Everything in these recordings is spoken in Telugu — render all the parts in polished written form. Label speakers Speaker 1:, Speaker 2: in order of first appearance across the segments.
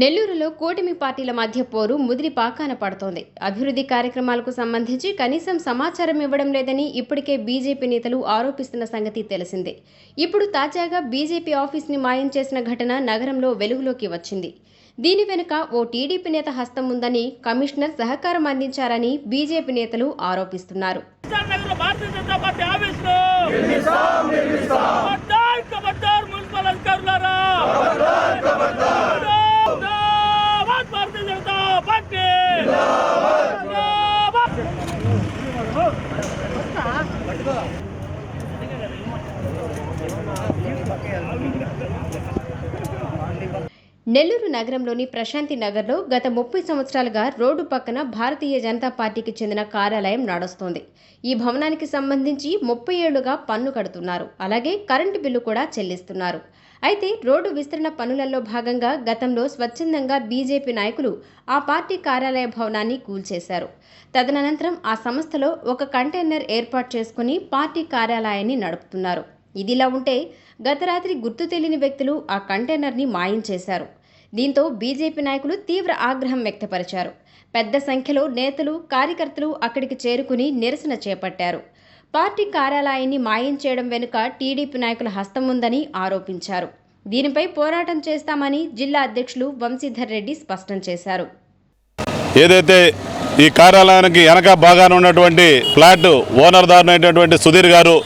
Speaker 1: నెల్లూరులో కూటమి పార్టీల మధ్య పోరు ముదిరి పాకాన పడుతోంది. అభివృద్ధి కార్యక్రమాలకు సంబంధించి కనీసం సమాచారం ఇవ్వడం లేదని ఇప్పటికే బీజేపీ నేతలు ఆరోపిస్తున్న సంగతి తెలిసిందే. ఇప్పుడు తాజాగా బీజేపీ ఆఫీస్ని మాయం చేసిన ఘటన నగరంలో వెలుగులోకి వచ్చింది. దీని వెనుక ఓ టీడీపీ నేత హస్తం ఉందని, కమిషనర్ సహకారం అందించారని బీజేపీ నేతలు ఆరోపిస్తున్నారు. నెల్లూరు నగరంలోని ప్రశాంతి నగర్లో గత 30 సంవత్సరాలుగా రోడ్డు పక్కన భారతీయ జనతా పార్టీకి చెందిన కార్యాలయం నడుస్తోంది. ఈ భవనానికి సంబంధించి 30 ఏళ్లుగా పన్ను కడుతున్నారు. అలాగే కరెంటు బిల్లు కూడా చెల్లిస్తున్నారు. అయితే రోడ్డు విస్తరణ పనులలో భాగంగా గతంలో స్వచ్ఛందంగా బీజేపీ నాయకులు ఆ పార్టీ కార్యాలయ భవనాన్ని కూల్చేశారు. తదనంతరం ఆ సంస్థలో ఒక కంటైనర్ ఏర్పాటు చేసుకుని పార్టీ కార్యాలయాన్ని నడుపుతున్నారు. ఇదిలా ఉంటే గత రాత్రి గుర్తు తెలియని వ్యక్తులు ఆ కంటైనర్ని మాయం చేశారు. దీంతో బీజేపీ నాయకులు తీవ్ర ఆగ్రహం వ్యక్తపరిచారు. పెద్ద సంఖ్యలో నేతలు, కార్యకర్తలు అక్కడికి చేరుకుని నిరసన చేపట్టారు. పార్టీ కార్యాలయాన్ని మాయం చేయడం వెనుక టీడీపీ నాయకుల హస్తం ఉందని ఆరోపించారు. దీనిపై పోరాటం చేస్తామని జిల్లా అధ్యక్షులు వంశీధర్ రెడ్డి స్పష్టం చేశారు.
Speaker 2: ఏదైతే ఈ కార్యాలయానికి వెనక బాగానే ఉన్నటువంటి ఫ్లాట్ ఓనర్దారునైనటువంటి సుధీర్ గారు,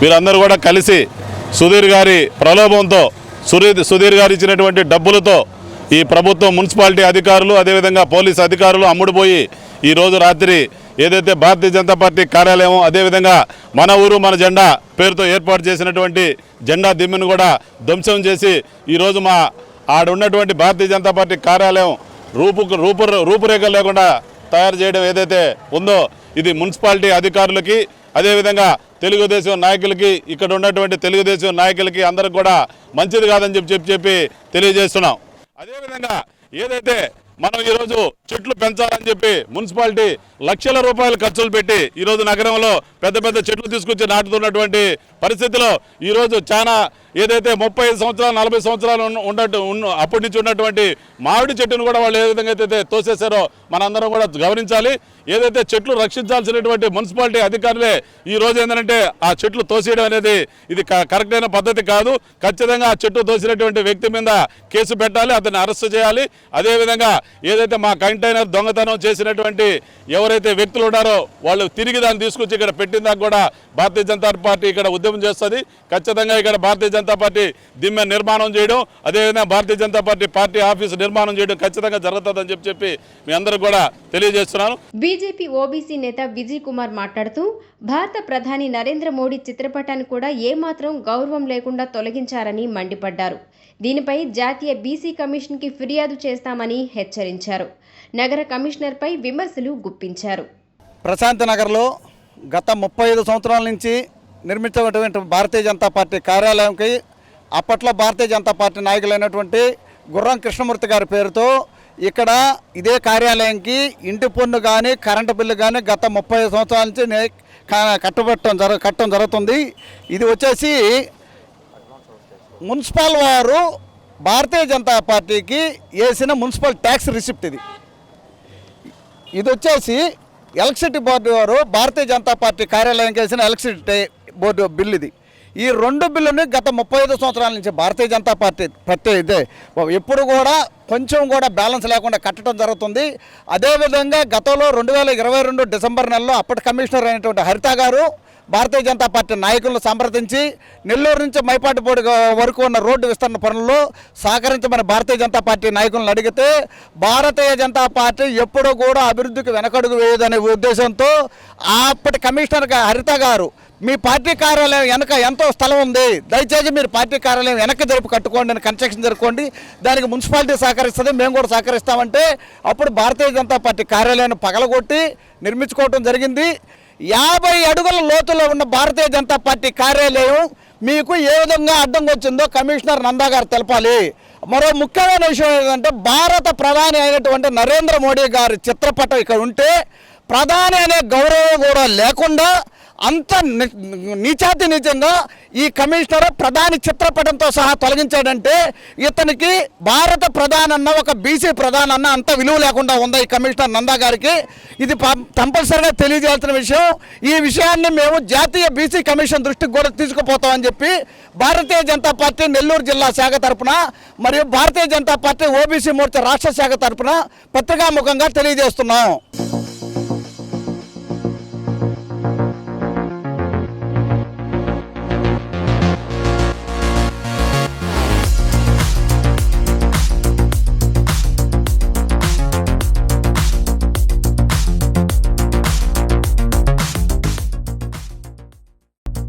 Speaker 2: వీరందరూ కూడా కలిసి సుధీర్ గారి ప్రలోభంతో, సుధీర్ గారు ఇచ్చినటువంటి డబ్బులతో ఈ ప్రభుత్వం, మున్సిపాలిటీ అధికారులు, అదేవిధంగా పోలీసు అధికారులు అమ్ముడుపోయి ఈరోజు రాత్రి ఏదైతే భారతీయ జనతా పార్టీ కార్యాలయం, అదేవిధంగా మన ఊరు మన జెండా పేరుతో ఏర్పాటు చేసినటువంటి జెండా దిమ్మెను కూడా ధ్వంసం చేసి ఈరోజు మా ఆడున్నటువంటి భారతీయ జనతా పార్టీ కార్యాలయం రూపురేఖలు లేకుండా తయారు చేయడం ఏదైతే ఉందో, ఇది మున్సిపాలిటీ అధికారులకి, అదేవిధంగా తెలుగుదేశం నాయకులకి, ఇక్కడ ఉన్నటువంటి తెలుగుదేశం నాయకులకి అందరికి కూడా మంచిది కాదని చెప్పి తెలియజేస్తున్నాం. అదేవిధంగా ఏదైతే మనం ఈరోజు చెట్లు పెంచాలని చెప్పి మున్సిపాలిటీ లక్షల రూపాయలు ఖర్చులు పెట్టి ఈరోజు నగరంలో పెద్ద పెద్ద చెట్లు తీసుకొచ్చి నాటుతున్నటువంటి పరిస్థితిలో ఈరోజు చాలా ఏదైతే 35 సంవత్సరాలు 40 సంవత్సరాలు అప్పటి నుంచి ఉన్నటువంటి మామిడి చెట్టును కూడా వాళ్ళు ఏ విధంగా అయితే తోసేశారో మనందరం కూడా గమనించాలి. ఏదైతే చెట్లు రక్షించాల్సినటువంటి మున్సిపాలిటీ అధికారులే ఈ రోజు ఏంటంటే ఆ చెట్లు తోసేయడం అనేది ఇది కరెక్ట్ అయిన పద్ధతి కాదు. ఖచ్చితంగా ఆ చెట్టు తోసినటువంటి వ్యక్తి మీద కేసు పెట్టాలి, అతన్ని అరెస్ట్ చేయాలి. అదేవిధంగా ఏదైతే మా కంటైనర్ దొంగతనం చేసినటువంటి ఎవరైతే వ్యక్తులు ఉన్నారో వాళ్ళు తిరిగి దాన్ని తీసుకొచ్చి ఇక్కడ పెట్టిన దాకా కూడా భారతీయ జనతా పార్టీ ఇక్కడ ఉద్యమం చేస్తుంది. ఖచ్చితంగా ఇక్కడ భారతీయ జనతా పార్టీ దిమ్మె నిర్మాణం చేయడం, అదేవిధంగా భారతీయ జనతా పార్టీ ఆఫీసు నిర్మాణం చేయడం ఖచ్చితంగా జరుగుతుందని చెప్పి మీ అందరూ కూడా తెలియజేస్తున్నాను.
Speaker 1: బీజేపీ ఓబీసీ నేత విజయ్ కుమార్ మాట్లాడుతూ, భారత ప్రధాని నరేంద్ర మోడీ చిత్రపటాన్ని కూడా ఏమాత్రం గౌరవం లేకుండా తొలగించారని మండిపడ్డారు. దీనిపై జాతీయ బీసీ కమిషన్కి ఫిర్యాదు చేస్తామని హెచ్చరించారు. నగర కమిషనర్పై విమర్శలు గుప్పించారు.
Speaker 3: ప్రశాంతి నగర్లో గత 35 సంవత్సరాల నుంచి నిర్మించినటువంటి భారతీయ జనతా పార్టీ కార్యాలయంకి అప్పట్లో భారతీయ జనతా పార్టీ నాయకులైనటువంటి గుర్రం కృష్ణమూర్తి గారి పేరుతో ఇక్కడ ఇదే కార్యాలయంకి ఇంటి పన్ను కానీ కరెంటు బిల్లు కానీ గత 35 సంవత్సరాల నుంచి కట్టడం జరుగుతుంది. ఇది వచ్చేసి మున్సిపల్ వారు భారతీయ జనతా పార్టీకి వేసిన మున్సిపల్ ట్యాక్స్ రిసిప్ట్. ఇది వచ్చేసి ఎలక్ట్రిసిటీ బోర్డు వారు భారతీయ జనతా పార్టీ కార్యాలయంకి వేసిన ఎలక్ట్రిసిటీ బోర్డు బిల్లు. ఇది ఈ 2 బిల్లుని గత 35 సంవత్సరాల నుంచి భారతీయ జనతా పార్టీ ఇదే ఎప్పుడు కూడా కొంచెం కూడా బ్యాలెన్స్ లేకుండా కట్టడం జరుగుతుంది. అదేవిధంగా గతంలో 2022 డిసెంబర్ నెలలో అప్పటి కమిషనర్ అయినటువంటి హరిత గారు భారతీయ జనతా పార్టీ నాయకులను సంప్రదించి నెల్లూరు నుంచి మైపాటిపూడి వరకు ఉన్న రోడ్డు విస్తరణ పనుల్లో సహకరించమని భారతీయ జనతా పార్టీ నాయకులను అడిగితే భారతీయ జనతా పార్టీ ఎప్పుడూ కూడా అభివృద్ధికి వెనకడుగు వేయదనే ఉద్దేశంతో అప్పటి కమిషనర్ హరిత గారు, మీ పార్టీ కార్యాలయం వెనక ఎంతో స్థలం ఉంది, దయచేసి మీరు పార్టీ కార్యాలయం వెనక్కి జరుపు కట్టుకోండి అని కన్స్ట్రక్షన్ జరుపుకోండి, దానికి మున్సిపాలిటీ సహకరిస్తుంది, మేము కూడా సహకరిస్తామంటే అప్పుడు భారతీయ జనతా పార్టీ కార్యాలయాన్ని పగలగొట్టి నిర్మించుకోవడం జరిగింది. 50 అడుగుల లోతులో ఉన్న భారతీయ జనతా పార్టీ కార్యాలయం మీకు ఏ విధంగా అడ్డం వచ్చిందో కమిషనర్ నందా గారు తెలపాలి. మరో ముఖ్యమైన విషయం ఏంటంటే భారత ప్రధాని అయినటువంటి నరేంద్ర మోడీ గారి చిత్రపటం ఇక్కడ ఉంటే ప్రధాని అనే గౌరవం కూడా లేకుండా అంత నీచాతి నీచంగా ఈ కమిషనర్ ప్రధాని చిత్రపటంతో సహా తొలగించాడంటే ఇతనికి భారత ప్రధాని అన్న ఒక బీసీ ప్రధాని అన్న అంత విలువ లేకుండా ఉంది ఈ కమిషనర్ నందా గారికి. ఇది కంపల్సరీగా తెలియజేయాల్సిన విషయం. ఈ విషయాన్ని మేము జాతీయ బీసీ కమిషన్ దృష్టికి కూడా తీసుకుపోతామని చెప్పి భారతీయ జనతా పార్టీ నెల్లూరు జిల్లా శాఖ తరఫున మరియు భారతీయ జనతా పార్టీ ఓబీసీ మోర్చా రాష్ట్ర శాఖ తరఫున పత్రికాముఖంగా తెలియజేస్తున్నాం.